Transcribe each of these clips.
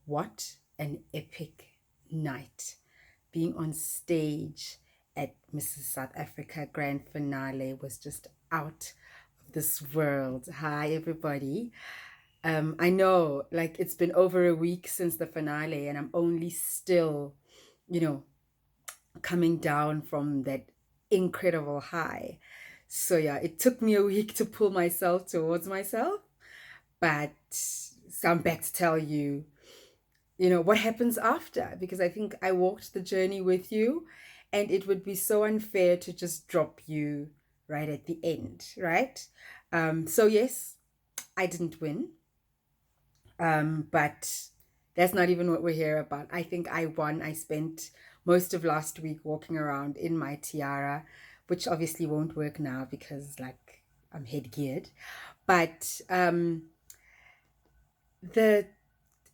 What an epic night. Being on stage at Mrs. South Africa Grand Finale was just out of this world. Hi, everybody. I know, like, it's been over a week since the finale, and I'm only still, you know, coming down from that incredible high. So, yeah, it took me a week to pull myself towards myself, but so I'm back to tell you what happens after, because I think I walked the journey with you, and it would be so unfair to just drop you right at the end, right? So yes, I didn't win, but that's not even what we're here about. I think I won. I spent most of last week walking around in my tiara, which obviously won't work now because, like, I'm headgeared. But the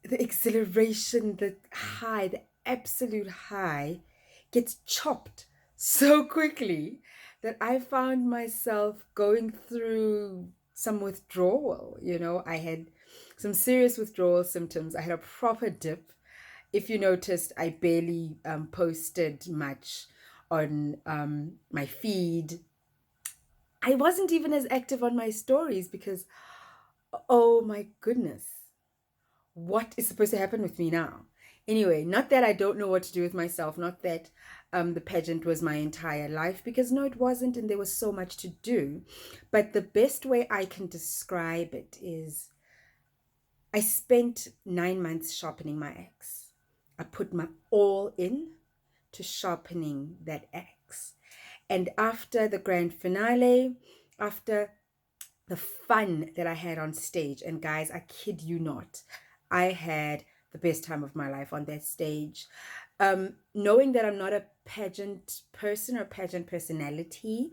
the exhilaration, the high, the absolute high gets chopped so quickly that I found myself going through some withdrawal. I had some serious withdrawal symptoms. I had a proper dip. If you noticed, I barely posted much on my feed. I wasn't even as active on my stories because, oh my goodness, what is supposed to happen with me now? Anyway, not that I don't know what to do with myself, not that the pageant was my entire life, because no, it wasn't, and there was so much to do. But the best way I can describe it is I spent 9 months sharpening my axe. I put my all in to sharpening that axe. And after the grand finale, after the fun that I had on stage. And guys, I kid you not, I had the best time of my life on that stage. Knowing that I'm not a pageant person or pageant personality,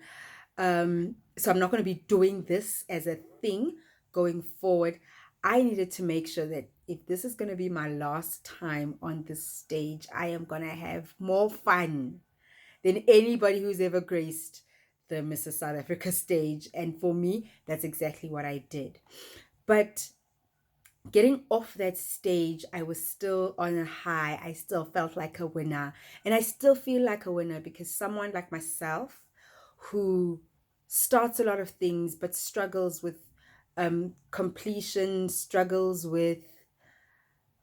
so I'm not going to be doing this as a thing going forward. I needed to make sure that if this is going to be my last time on this stage, I am going to have more fun than anybody who's ever graced the Mrs. South Africa stage. And for me, that's exactly what I did. But getting off that stage, I was still on a high. I still felt like a winner. And I still feel like a winner because someone like myself who starts a lot of things but struggles with completion, struggles with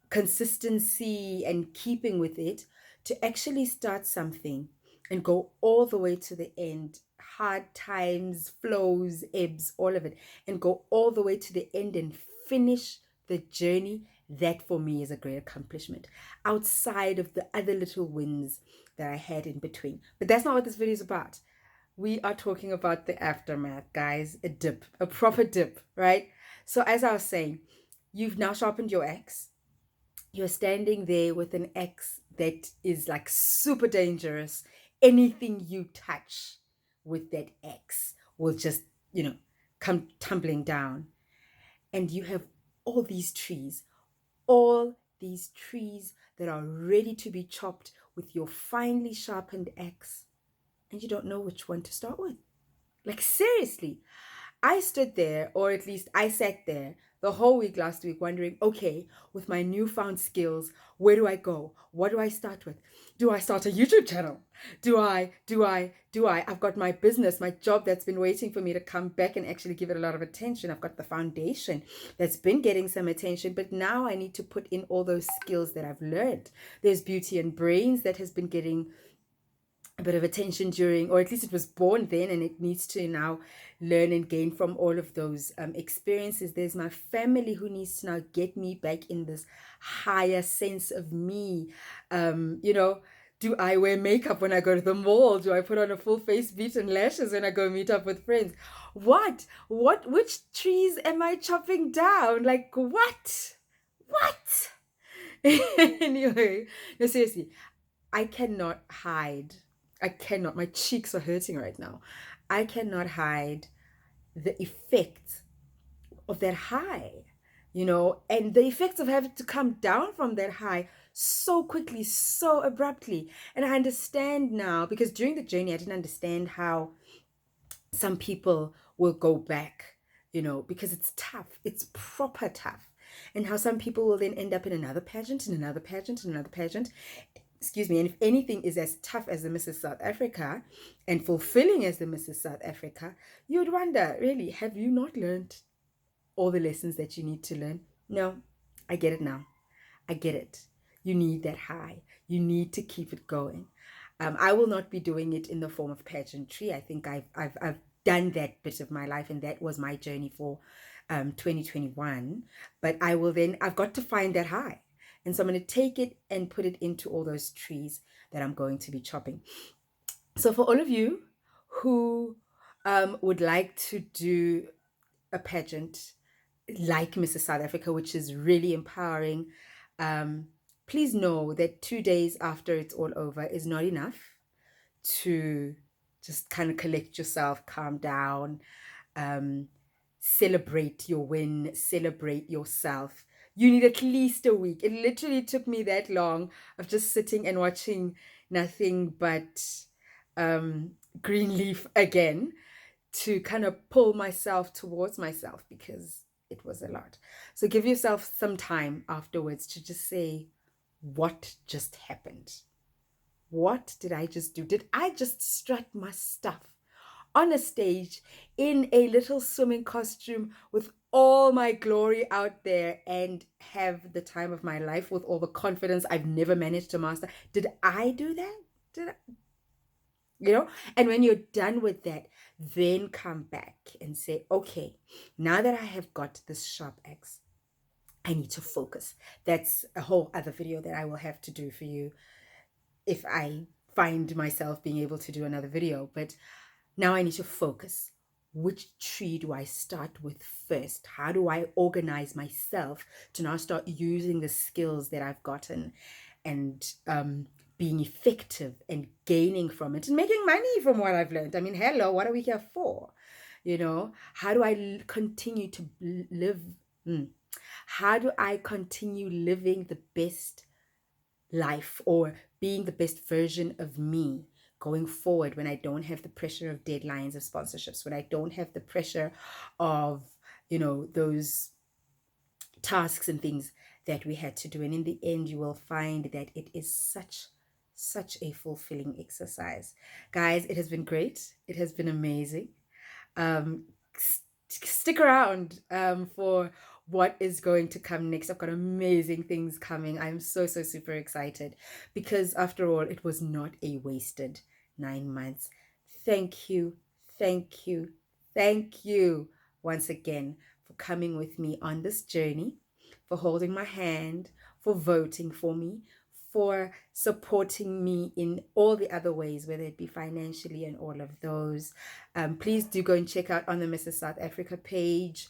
consistency and keeping with it, to actually start something and go all the way to the end, hard times, flows, ebbs, all of it, and go all the way to the end and finish the journey, that for me is a great accomplishment outside of the other little wins that I had in between. But that's not what this video is about. We are talking about the aftermath, guys. A dip, a proper dip, right? So as I was saying, you've now sharpened your axe. You're standing there with an axe that is like super dangerous. Anything you touch with that axe will just, come tumbling down. And you have all these trees, all these trees that are ready to be chopped with your finely sharpened axe. And you don't know which one to start with. Like, seriously, I stood there, or at least I sat there the whole week last week wondering, okay, with my newfound skills, where do I go? What do I start with? Do I start a YouTube channel? I've got my business, my job that's been waiting for me to come back and actually give it a lot of attention. I've got the foundation that's been getting some attention, but now I need to put in all those skills that I've learned. There's Beauty and Brains that has been getting a bit of attention during, or at least it was born then, and it needs to now learn and gain from all of those experiences. There's my family who needs to now get me back in this higher sense of me. Do I wear makeup when I go to the mall? Do I put on a full face beat and lashes when I go meet up with friends? Which trees am I chopping down? Like, what? Anyway, no, seriously, I cannot hide. I cannot. My cheeks are hurting right now. I cannot hide the effect of that high, and the effects of having to come down from that high so quickly, so abruptly. And I understand now, because during the journey, I didn't understand how some people will go back, because it's tough. It's proper tough. and how some people will then end up in another pageant and another pageant and another pageant. Excuse me. And if anything is as tough as the Mrs. South Africa and fulfilling as the Mrs. South Africa, you would wonder, really, have you not learned all the lessons that you need to learn? No, I get it now. I get it. You need that high. You need to keep it going. I will not be doing it in the form of pageantry. I think I've done that bit of my life, and that was my journey for 2021. But I've got to find that high. And so I'm going to take it and put it into all those trees that I'm going to be chopping. So for all of you who would like to do a pageant like Mrs. South Africa, which is really empowering, please know that 2 days after it's all over is not enough to just kind of collect yourself, calm down, celebrate your win, celebrate yourself. You need at least a week. It literally took me that long of just sitting and watching nothing but Greenleaf again to kind of pull myself towards myself, because it was a lot. So give yourself some time afterwards to just say, what just happened? What did I just do? Did I just strut my stuff on a stage in a little swimming costume with all my glory out there and have the time of my life with all the confidence I've never managed to master? Did I do that? Did I? You know? And when you're done with that, then come back and say, okay, now that I have got this sharp axe, I need to focus. That's a whole other video that I will have to do for you if I find myself being able to do another video. But now I need to focus. Which tree do I start with first? How do I organize myself to now start using the skills that I've gotten and being effective and gaining from it and making money from what I've learned? I mean, hello, what are we here for? You know, how do I continue to live? How do I continue living the best life, or being the best version of me going forward, when I don't have the pressure of deadlines of sponsorships, when I don't have the pressure of, those tasks and things that we had to do? And in the end, you will find that it is such a fulfilling exercise. Guys, it has been great. It has been amazing. Stick around for what is going to come next. I've got amazing things coming. I'm so super excited, because after all, it was not a wasted 9 months. Thank you once again for coming with me on this journey, for holding my hand, for voting for me, for supporting me in all the other ways, whether it be financially and all of those. Please do go and check out on the Mrs. South Africa page.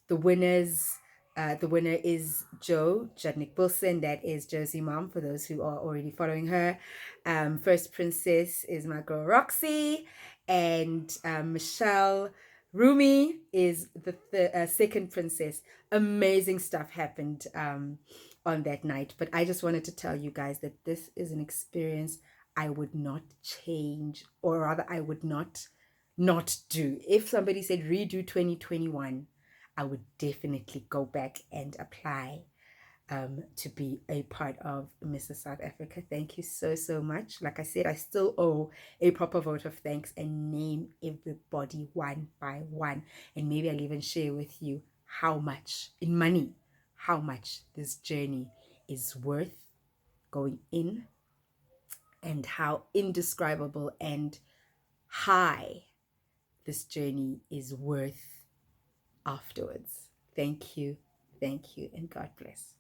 The winner is Joe Judnick Wilson. That is Josie Mom, for those who are already following her. First Princess is my girl Roxy, and Michelle Rumi is the second princess. Amazing stuff happened on that night. But I just wanted to tell you guys that this is an experience I would not change, or rather I would not do. If somebody said redo 2021, I would definitely go back and apply to be a part of Mrs. South Africa. Thank you so much. Like I said, I still owe a proper vote of thanks and name everybody one by one. And maybe I'll even share with you how much, in money, how much this journey is worth going in, and how indescribable and high this journey is worth afterwards. Thank you, and God bless.